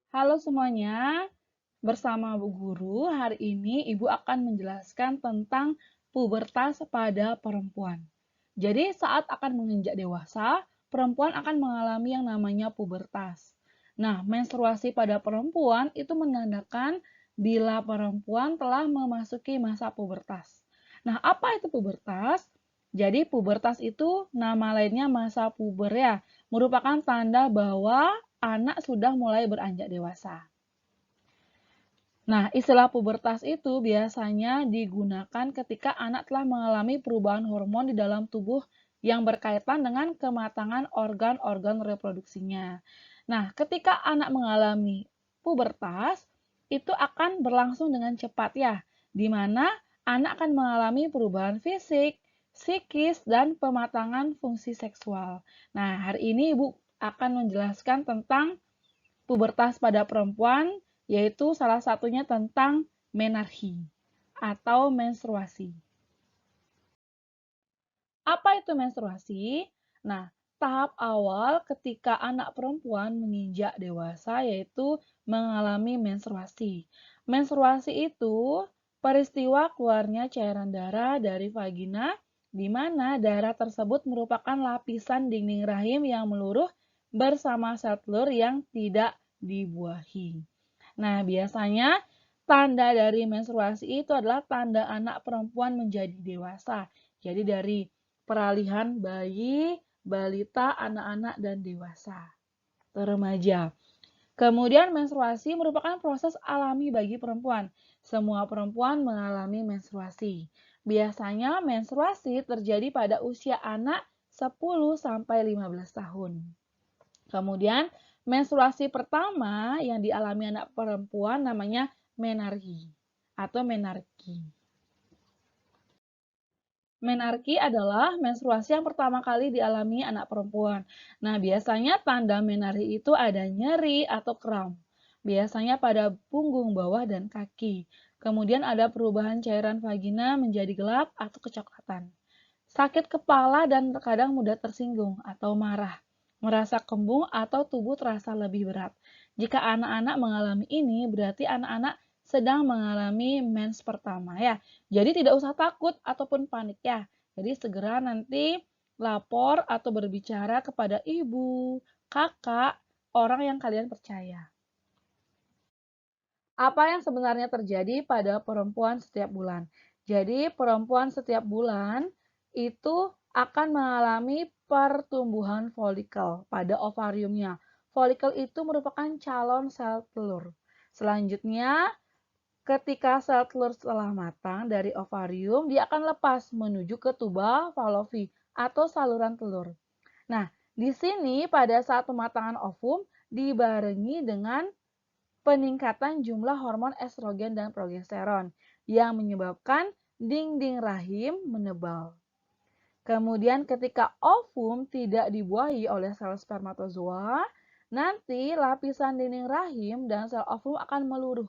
Halo semuanya, bersama Bu Guru, hari ini Ibu akan menjelaskan tentang pubertas pada perempuan. Jadi saat akan menginjak dewasa, perempuan akan mengalami yang namanya pubertas. Nah, menstruasi pada perempuan itu menandakan bila perempuan telah memasuki masa pubertas. Nah, apa itu pubertas? Jadi pubertas itu nama lainnya masa puber ya, merupakan tanda bahwa anak sudah mulai beranjak dewasa. Nah, istilah pubertas itu biasanya digunakan ketika anak telah mengalami perubahan hormon di dalam tubuh yang berkaitan dengan kematangan organ-organ reproduksinya. Nah, ketika anak mengalami pubertas, itu akan berlangsung dengan cepat ya, di mana anak akan mengalami perubahan fisik, psikis, dan pematangan fungsi seksual. Nah, hari ini Ibu akan menjelaskan tentang pubertas pada perempuan, yaitu salah satunya tentang menarki atau menstruasi. Apa itu menstruasi? Nah, tahap awal ketika anak perempuan menginjak dewasa yaitu mengalami menstruasi. Menstruasi itu peristiwa keluarnya cairan darah dari vagina di mana darah tersebut merupakan lapisan dinding rahim yang meluruh bersama sel telur yang tidak dibuahi. Nah, biasanya tanda dari menstruasi itu adalah tanda anak perempuan menjadi dewasa. Jadi dari peralihan bayi, balita, anak-anak, dan dewasa, remaja. Kemudian menstruasi merupakan proses alami bagi perempuan. Semua perempuan mengalami menstruasi. Biasanya menstruasi terjadi pada usia anak 10 sampai 15 tahun. Kemudian menstruasi pertama yang dialami anak perempuan namanya menarki atau menarki. Menarki adalah menstruasi yang pertama kali dialami anak perempuan. Nah, biasanya tanda menarki itu ada nyeri atau kram. Biasanya pada punggung bawah dan kaki. Kemudian ada perubahan cairan vagina menjadi gelap atau kecoklatan. Sakit kepala dan terkadang mudah tersinggung atau marah. Merasa kembung atau tubuh terasa lebih berat. Jika anak-anak mengalami ini, berarti anak-anak sedang mengalami mens pertama ya. Jadi tidak usah takut ataupun panik ya. Jadi segera nanti lapor atau berbicara kepada ibu, kakak, orang yang kalian percaya. Apa yang sebenarnya terjadi pada perempuan setiap bulan? Jadi perempuan setiap bulan itu akan mengalami pertumbuhan folikel pada ovariumnya. Folikel itu merupakan calon sel telur. Selanjutnya, ketika sel telur telah matang dari ovarium, dia akan lepas menuju ke tuba falopi atau saluran telur. Nah, di sini pada saat pematangan ovum dibarengi dengan peningkatan jumlah hormon estrogen dan progesteron yang menyebabkan dinding rahim menebal. Kemudian ketika ovum tidak dibuahi oleh sel spermatozoa, nanti lapisan dinding rahim dan sel ovum akan meluruh.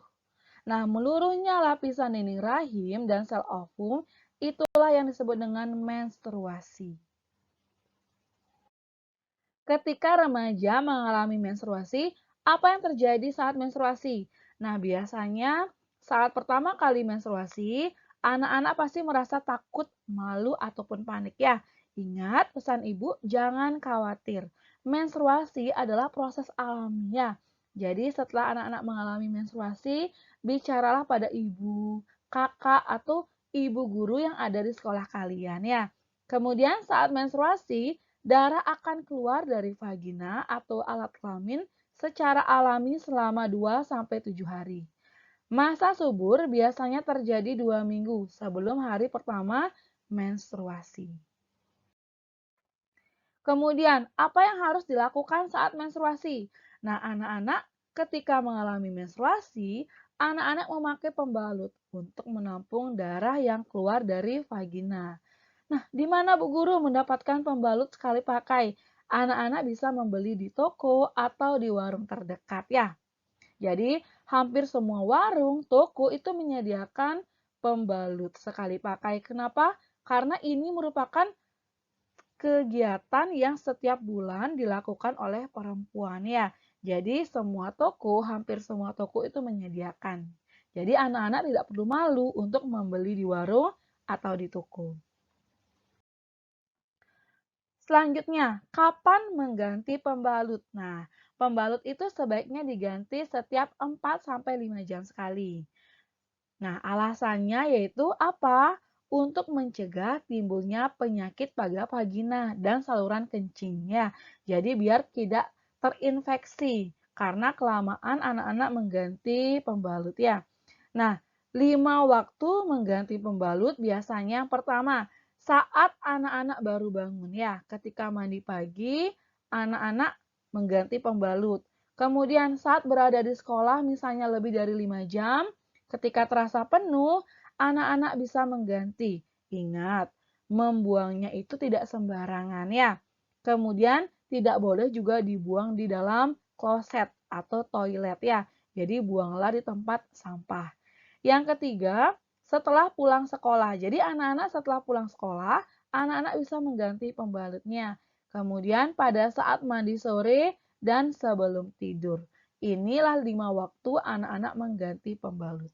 Nah, meluruhnya lapisan dinding rahim dan sel ovum itulah yang disebut dengan menstruasi. Ketika remaja mengalami menstruasi, apa yang terjadi saat menstruasi? Nah, biasanya saat pertama kali menstruasi, anak-anak pasti merasa takut, malu, ataupun panik ya. Ingat pesan ibu, jangan khawatir. Menstruasi adalah proses alamiah. Jadi setelah anak-anak mengalami menstruasi, bicaralah pada ibu, kakak, atau ibu guru yang ada di sekolah kalian ya. Kemudian saat menstruasi, darah akan keluar dari vagina atau alat kelamin secara alami selama 2-7 hari. Masa subur biasanya terjadi 2 minggu sebelum hari pertama menstruasi. Kemudian, apa yang harus dilakukan saat menstruasi? Nah, anak-anak ketika mengalami menstruasi, anak-anak memakai pembalut untuk menampung darah yang keluar dari vagina. Nah, di mana Bu Guru mendapatkan pembalut sekali pakai? Anak-anak bisa membeli di toko atau di warung terdekat ya. Jadi, hampir semua warung, toko itu menyediakan pembalut sekali pakai. Kenapa? Karena ini merupakan kegiatan yang setiap bulan dilakukan oleh perempuan ya. Jadi hampir semua toko itu menyediakan. Jadi anak-anak tidak perlu malu untuk membeli di warung atau di toko. Selanjutnya, kapan mengganti pembalut? Nah, pembalut itu sebaiknya diganti setiap 4-5 jam sekali. Nah, alasannya yaitu apa? Untuk mencegah timbulnya penyakit pada vagina dan saluran kencingnya. Jadi biar tidak terinfeksi karena kelamaan anak-anak mengganti pembalut ya. Nah, 5 waktu mengganti pembalut biasanya yang pertama saat anak-anak baru bangun ya. Ketika mandi pagi, anak-anak mengganti pembalut. Kemudian saat berada di sekolah misalnya lebih dari 5 jam, ketika terasa penuh, anak-anak bisa mengganti. Ingat, membuangnya itu tidak sembarangan ya. Kemudian tidak boleh juga dibuang di dalam kloset atau toilet ya. Jadi buanglah di tempat sampah. Yang ketiga, setelah pulang sekolah. Jadi anak-anak setelah pulang sekolah, anak-anak bisa mengganti pembalutnya. Kemudian pada saat mandi sore dan sebelum tidur. Inilah 5 waktu anak-anak mengganti pembalut.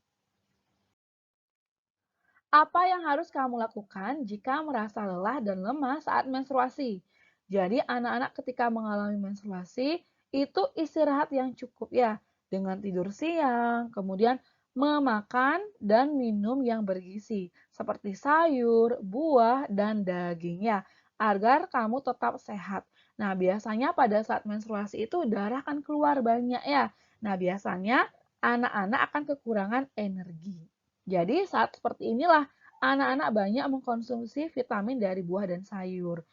Apa yang harus kamu lakukan jika merasa lelah dan lemah saat menstruasi? Jadi anak-anak ketika mengalami menstruasi itu istirahat yang cukup ya, dengan tidur siang, kemudian memakan dan minum yang bergizi seperti sayur, buah, dan daging ya, agar kamu tetap sehat. Nah, biasanya pada saat menstruasi itu darah akan keluar banyak ya. Nah, biasanya anak-anak akan kekurangan energi. Jadi saat seperti inilah anak-anak banyak mengkonsumsi vitamin dari buah dan sayur.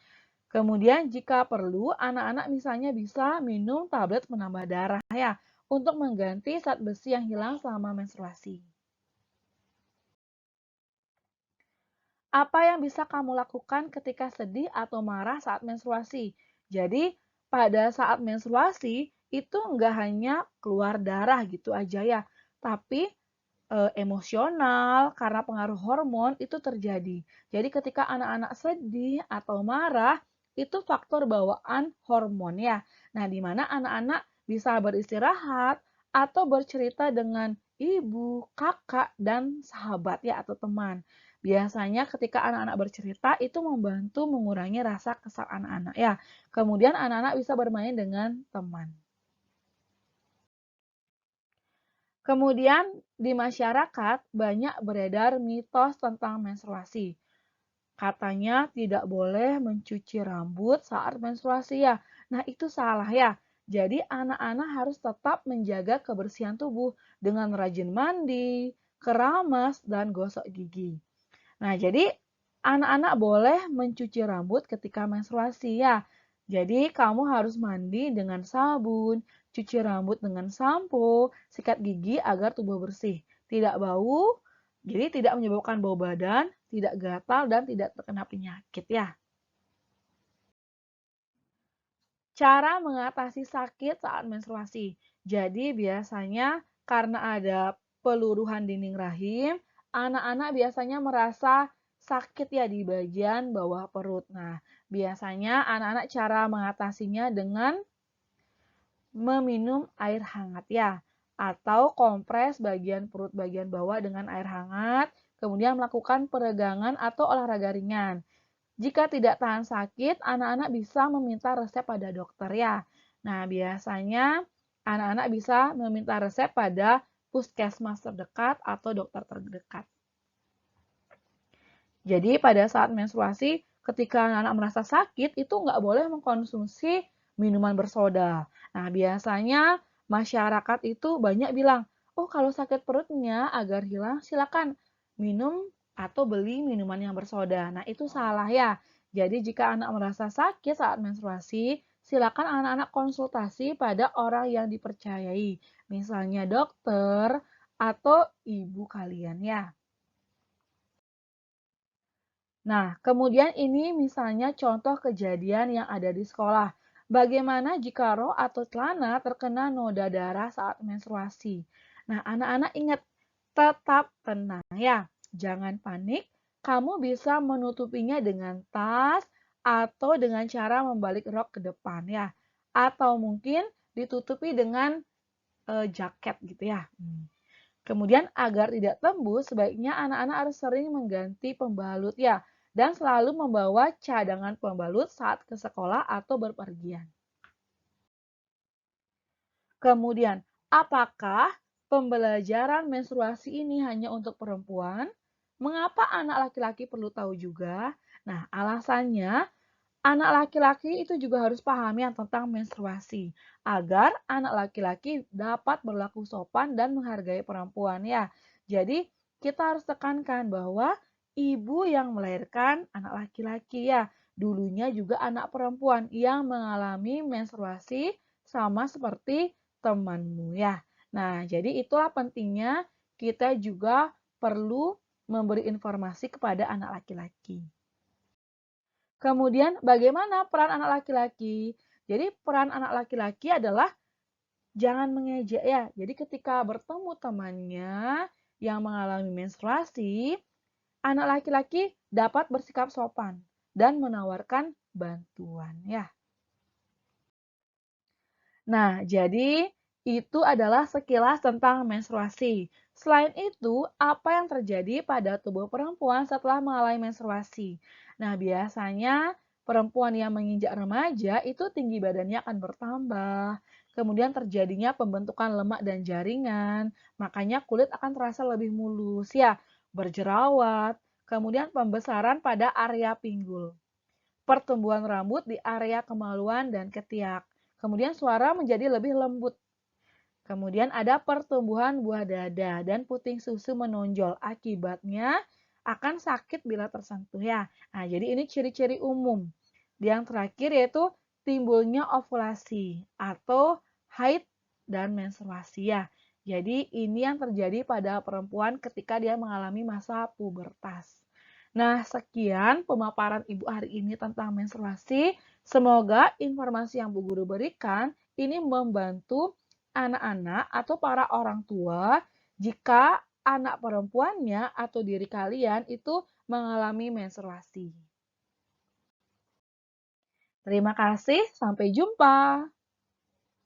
Kemudian jika perlu, anak-anak misalnya bisa minum tablet penambah darah ya, untuk mengganti zat besi yang hilang selama menstruasi. Apa yang bisa kamu lakukan ketika sedih atau marah saat menstruasi? Jadi, pada saat menstruasi itu nggak hanya keluar darah gitu aja ya, tapi emosional karena pengaruh hormon itu terjadi. Jadi ketika anak-anak sedih atau marah, itu faktor bawaan hormon ya. Nah, di mana anak-anak bisa beristirahat atau bercerita dengan ibu, kakak, dan sahabat ya atau teman. Biasanya ketika anak-anak bercerita itu membantu mengurangi rasa kesal anak-anak ya. Kemudian anak-anak bisa bermain dengan teman. Kemudian di masyarakat banyak beredar mitos tentang menstruasi. Katanya tidak boleh mencuci rambut saat menstruasi ya. Nah, itu salah ya. Jadi anak-anak harus tetap menjaga kebersihan tubuh dengan rajin mandi, keramas, dan gosok gigi. Nah, jadi anak-anak boleh mencuci rambut ketika menstruasi ya. Jadi kamu harus mandi dengan sabun, cuci rambut dengan sampo, sikat gigi agar tubuh bersih, tidak bau, jadi tidak menyebabkan bau badan, tidak gatal, dan tidak terkena penyakit ya. Cara mengatasi sakit saat menstruasi. Jadi biasanya karena ada peluruhan dinding rahim, anak-anak biasanya merasa sakit ya di bagian bawah perut. Nah, biasanya anak-anak cara mengatasinya dengan meminum air hangat ya, atau kompres bagian perut bagian bawah dengan air hangat, kemudian melakukan peregangan atau olahraga ringan. Jika tidak tahan sakit, anak-anak bisa meminta resep pada dokter ya. Nah, biasanya anak-anak bisa meminta resep pada puskesmas terdekat atau dokter terdekat. Jadi pada saat menstruasi, ketika anak-anak merasa sakit, itu nggak boleh mengkonsumsi minuman bersoda. Nah, biasanya masyarakat itu banyak bilang, oh kalau sakit perutnya agar hilang silakan minum atau beli minuman yang bersoda. Nah, itu salah ya. Jadi jika anak merasa sakit saat menstruasi, silakan anak-anak konsultasi pada orang yang dipercayai, misalnya dokter atau ibu kalian ya. Nah, kemudian ini misalnya contoh kejadian yang ada di sekolah. Bagaimana jika rok atau celana terkena noda darah saat menstruasi? Nah, anak-anak ingat, tetap tenang ya. Jangan panik, kamu bisa menutupinya dengan tas atau dengan cara membalik rok ke depan ya. Atau mungkin ditutupi dengan jaket gitu ya. Kemudian agar tidak tembus, sebaiknya anak-anak harus sering mengganti pembalut ya, dan selalu membawa cadangan pembalut saat ke sekolah atau berpergian. Kemudian, apakah pembelajaran menstruasi ini hanya untuk perempuan? Mengapa anak laki-laki perlu tahu juga? Nah, alasannya anak laki-laki itu juga harus pahami yang tentang menstruasi, agar anak laki-laki dapat berlaku sopan dan menghargai perempuan ya. Jadi, kita harus tekankan bahwa ibu yang melahirkan anak laki-laki ya, dulunya juga anak perempuan yang mengalami menstruasi sama seperti temanmu ya. Nah, jadi itulah pentingnya kita juga perlu memberi informasi kepada anak laki-laki. Kemudian bagaimana peran anak laki-laki? Jadi peran anak laki-laki adalah jangan mengejek ya. Jadi ketika bertemu temannya yang mengalami menstruasi, anak laki-laki dapat bersikap sopan dan menawarkan bantuan ya. Nah, jadi itu adalah sekilas tentang menstruasi. Selain itu, apa yang terjadi pada tubuh perempuan setelah mengalami menstruasi? Nah, biasanya perempuan yang menginjak remaja itu tinggi badannya akan bertambah. Kemudian terjadinya pembentukan lemak dan jaringan, makanya kulit akan terasa lebih mulus ya, berjerawat. Kemudian pembesaran pada area pinggul, pertumbuhan rambut di area kemaluan dan ketiak. Kemudian suara menjadi lebih lembut. Kemudian ada pertumbuhan buah dada dan puting susu menonjol. Akibatnya akan sakit bila tersentuh ya. Nah, jadi ini ciri-ciri umum. Yang terakhir yaitu timbulnya ovulasi atau haid dan menstruasi ya. Jadi ini yang terjadi pada perempuan ketika dia mengalami masa pubertas. Nah, sekian pemaparan Ibu hari ini tentang menstruasi. Semoga informasi yang Bu Guru berikan ini membantu anak-anak atau para orang tua jika anak perempuannya atau diri kalian itu mengalami menstruasi. Terima kasih, sampai jumpa.